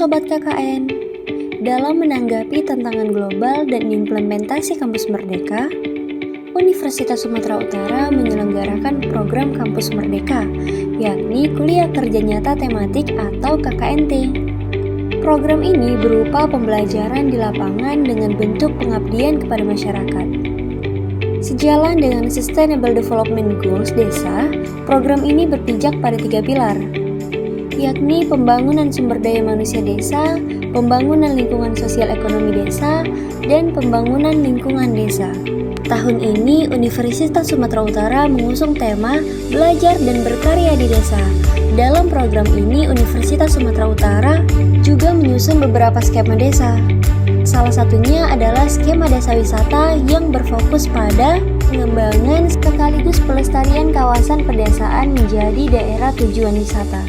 Sobat KKN, dalam menanggapi tantangan global dan implementasi Kampus Merdeka, Universitas Sumatera Utara menyelenggarakan program Kampus Merdeka, yakni Kuliah Kerja Nyata Tematik atau KKNT. Program ini berupa pembelajaran di lapangan dengan bentuk pengabdian kepada masyarakat. Sejalan dengan Sustainable Development Goals desa, program ini berpijak pada 3 pilar, yakni pembangunan sumber daya manusia desa, pembangunan lingkungan sosial ekonomi desa, dan pembangunan lingkungan desa. Tahun ini, Universitas Sumatera Utara mengusung tema Belajar dan Berkarya di Desa. Dalam program ini, Universitas Sumatera Utara juga menyusun beberapa skema desa. Salah satunya adalah skema desa wisata yang berfokus pada pengembangan sekaligus pelestarian kawasan pedesaan menjadi daerah tujuan wisata.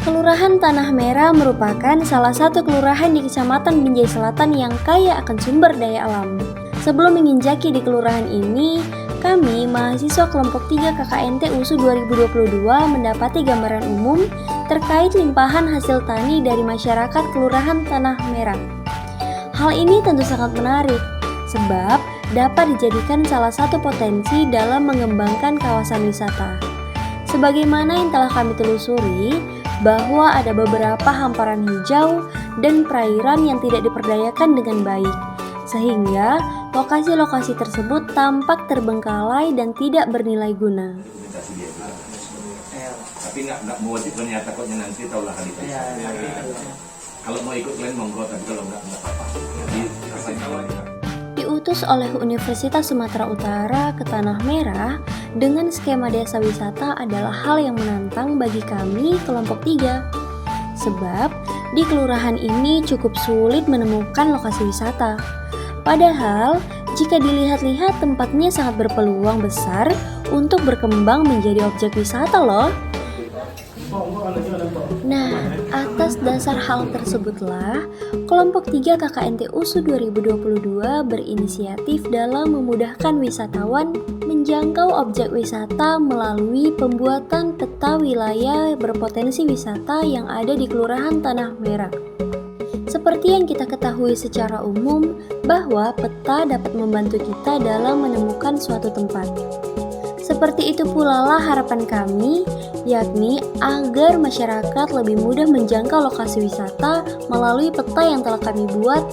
Kelurahan Tanah Merah merupakan salah satu kelurahan di Kecamatan Binjai Selatan yang kaya akan sumber daya alam. Sebelum menginjaki di kelurahan ini, kami, mahasiswa kelompok 3 KKNT USU 2022 mendapati gambaran umum terkait limpahan hasil tani dari masyarakat Kelurahan Tanah Merah. Hal ini tentu sangat menarik, sebab dapat dijadikan salah satu potensi dalam mengembangkan kawasan wisata. Sebagaimana yang telah kami telusuri, bahwa ada beberapa hamparan hijau dan perairan yang tidak diperdayakan dengan baik, sehingga lokasi-lokasi tersebut tampak terbengkalai dan tidak bernilai guna. Tapi nggak mewajibkan ya, takutnya nanti tahulah kali itu. Kalau mau ikut kalian monggo, tapi kalau nggak apa-apa. Jadi rasanya Diutus oleh Universitas Sumatera Utara ke Tanah Merah dengan skema desa wisata adalah hal yang menantang bagi kami kelompok 3. Sebab di kelurahan ini cukup sulit menemukan lokasi wisata. Padahal jika dilihat-lihat tempatnya sangat berpeluang besar untuk berkembang menjadi objek wisata loh. Nah, atas dasar hal tersebutlah, kelompok 3 KKNT USU 2022 berinisiatif dalam memudahkan wisatawan menjangkau objek wisata melalui pembuatan peta wilayah berpotensi wisata yang ada di Kelurahan Tanah Merah. Seperti yang kita ketahui secara umum, bahwa peta dapat membantu kita dalam menemukan suatu tempat. Seperti itu pula lah harapan kami, yakni agar masyarakat lebih mudah menjangkau lokasi wisata melalui peta yang telah kami buat.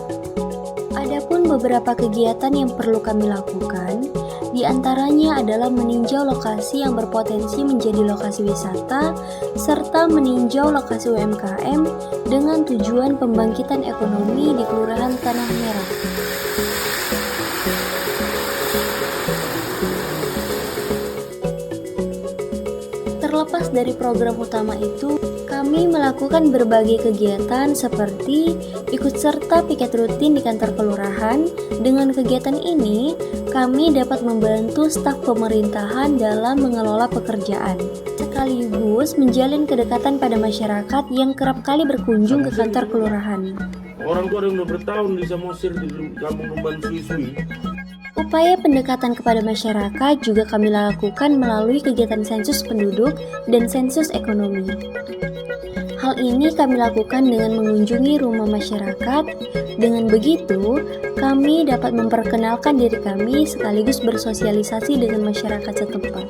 Adapun beberapa kegiatan yang perlu kami lakukan, di antaranya adalah meninjau lokasi yang berpotensi menjadi lokasi wisata, serta meninjau lokasi UMKM dengan tujuan pembangkitan ekonomi di Kelurahan Tanah Merah. Terlepas dari program utama itu, kami melakukan berbagai kegiatan seperti ikut serta piket rutin di kantor kelurahan. Dengan kegiatan ini, kami dapat membantu staf pemerintahan dalam mengelola pekerjaan, sekaligus menjalin kedekatan pada masyarakat yang kerap kali berkunjung ke kantor kelurahan. Orang tua yang udah bertahun di Samosir di kampung Lumban Sui-Sui. Upaya pendekatan kepada masyarakat juga kami lakukan melalui kegiatan sensus penduduk dan sensus ekonomi. Hal ini kami lakukan dengan mengunjungi rumah masyarakat. Dengan begitu, kami dapat memperkenalkan diri kami sekaligus bersosialisasi dengan masyarakat setempat.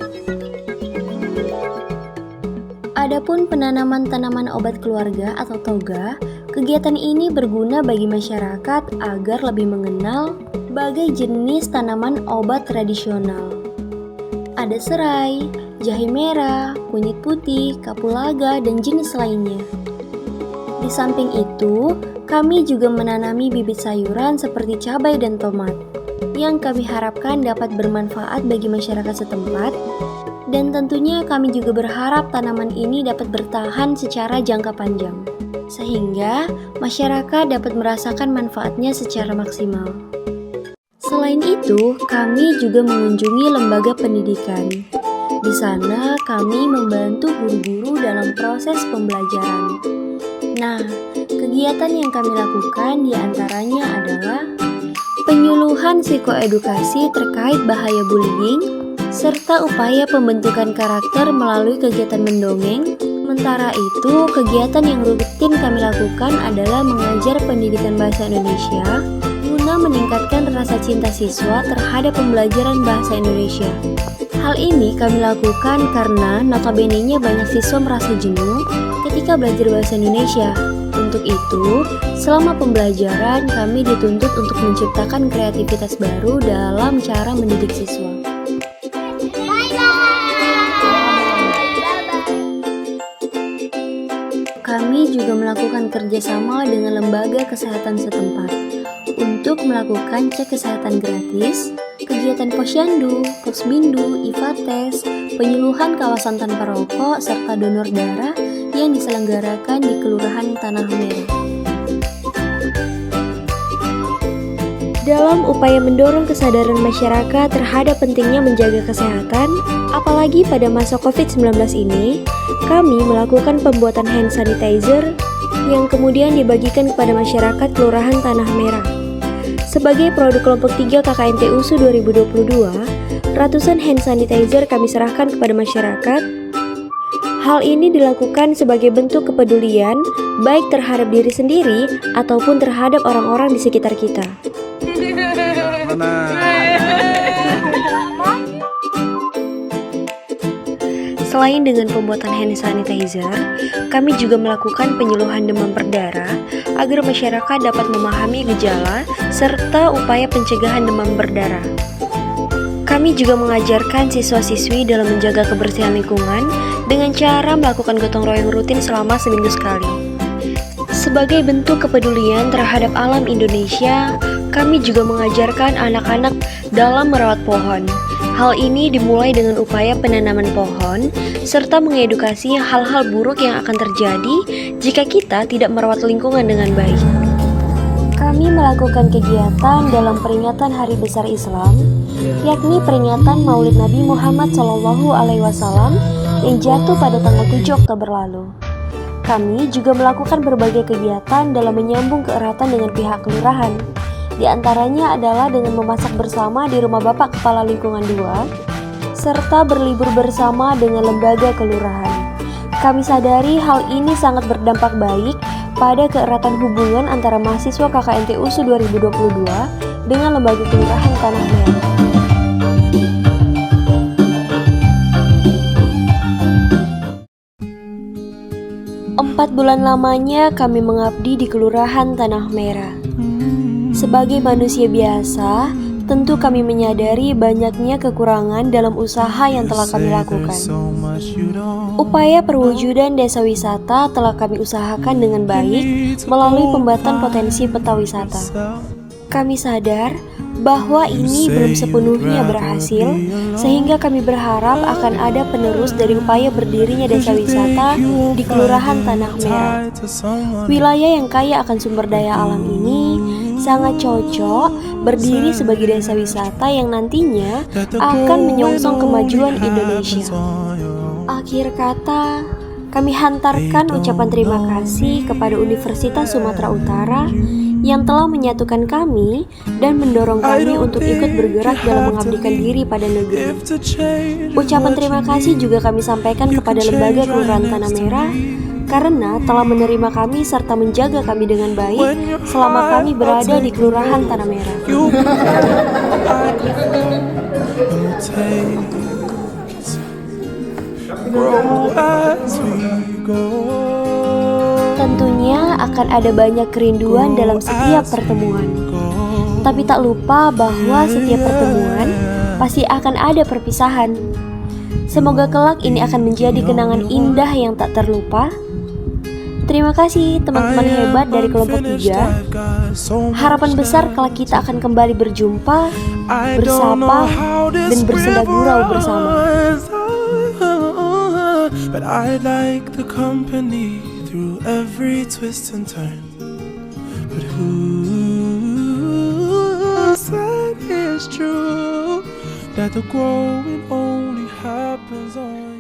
Adapun penanaman tanaman obat keluarga atau toga, kegiatan ini berguna bagi masyarakat agar lebih mengenal berbagai jenis tanaman obat tradisional. Ada serai, jahe merah, kunyit putih, kapulaga, dan jenis lainnya. Di samping itu, kami juga menanami bibit sayuran seperti cabai dan tomat, yang kami harapkan dapat bermanfaat bagi masyarakat setempat. Dan tentunya kami juga berharap tanaman ini dapat bertahan secara jangka panjang, sehingga masyarakat dapat merasakan manfaatnya secara maksimal. Selain itu, kami juga mengunjungi lembaga pendidikan. Di sana, kami membantu guru-guru dalam proses pembelajaran. Nah, kegiatan yang kami lakukan diantaranya adalah penyuluhan psikoedukasi terkait bahaya bullying, serta upaya pembentukan karakter melalui kegiatan mendongeng, Sementara itu, kegiatan yang rutin kami lakukan adalah mengajar pendidikan bahasa Indonesia guna meningkatkan rasa cinta siswa terhadap pembelajaran bahasa Indonesia. Hal ini kami lakukan karena notabene-nya banyak siswa merasa jenuh ketika belajar bahasa Indonesia. Untuk itu, selama pembelajaran kami dituntut untuk menciptakan kreativitas baru dalam cara mendidik siswa. Kami juga melakukan kerjasama dengan lembaga kesehatan setempat untuk melakukan cek kesehatan gratis, kegiatan posyandu, posmindu, IFATES, penyuluhan kawasan tanpa rokok, serta donor darah yang diselenggarakan di Kelurahan Tanah Merah. Dalam upaya mendorong kesadaran masyarakat terhadap pentingnya menjaga kesehatan, apalagi pada masa COVID-19 ini, kami melakukan pembuatan hand sanitizer yang kemudian dibagikan kepada masyarakat Kelurahan Tanah Merah. Sebagai produk kelompok 3 KKNT USU 2022, ratusan hand sanitizer kami serahkan kepada masyarakat. Hal ini dilakukan sebagai bentuk kepedulian baik terhadap diri sendiri ataupun terhadap orang-orang di sekitar kita. Selain dengan pembuatan hand sanitizer, kami juga melakukan penyuluhan demam berdarah agar masyarakat dapat memahami gejala serta upaya pencegahan demam berdarah. Kami juga mengajarkan siswa-siswi dalam menjaga kebersihan lingkungan dengan cara melakukan gotong royong rutin selama seminggu sekali. Sebagai bentuk kepedulian terhadap alam Indonesia, kami juga mengajarkan anak-anak dalam merawat pohon. Hal ini dimulai dengan upaya penanaman pohon, serta mengedukasi hal-hal buruk yang akan terjadi jika kita tidak merawat lingkungan dengan baik. Kami melakukan kegiatan dalam peringatan Hari Besar Islam, yakni peringatan Maulid Nabi Muhammad SAW yang jatuh pada tanggal 7 Oktober lalu. Kami juga melakukan berbagai kegiatan dalam menyambung keeratan dengan pihak kelurahan. Di antaranya adalah dengan memasak bersama di rumah Bapak Kepala Lingkungan 2, serta berlibur bersama dengan lembaga kelurahan. Kami sadari hal ini sangat berdampak baik pada keeratan hubungan antara mahasiswa KKNT USU 2022 dengan lembaga kelurahan Tanah Merah. Empat bulan lamanya kami mengabdi di Kelurahan Tanah Merah. Sebagai manusia biasa, tentu kami menyadari banyaknya kekurangan dalam usaha yang telah kami lakukan. Upaya perwujudan desa wisata telah kami usahakan dengan baik melalui pembuatan potensi peta wisata. Kami sadar bahwa ini belum sepenuhnya berhasil, sehingga kami berharap akan ada penerus dari upaya berdirinya desa wisata di Kelurahan Tanah Merah. Wilayah yang kaya akan sumber daya alam ini sangat cocok berdiri sebagai desa wisata yang nantinya akan menyongsong kemajuan Indonesia. Akhir kata, kami hantarkan ucapan terima kasih kepada Universitas Sumatera Utara yang telah menyatukan kami dan mendorong kami untuk ikut bergerak dalam mengabdikan diri pada negeri. Ucapan terima kasih juga kami sampaikan kepada Lembaga Kelurahan Tanah Merah karena telah menerima kami serta menjaga kami dengan baik selama kami berada di Kelurahan Tanah Merah. Tentunya akan ada banyak kerinduan dalam setiap pertemuan. Tapi tak lupa bahwa setiap pertemuan pasti akan ada perpisahan. Semoga kelak ini akan menjadi kenangan indah yang tak terlupa. Terima kasih teman-teman hebat dari kelompok 3. Harapan besar kelak kita akan kembali berjumpa, bersapa, dan bersenda gurau bersama. But I like the company through every twist and turn. But who said it's true that the growing only happens on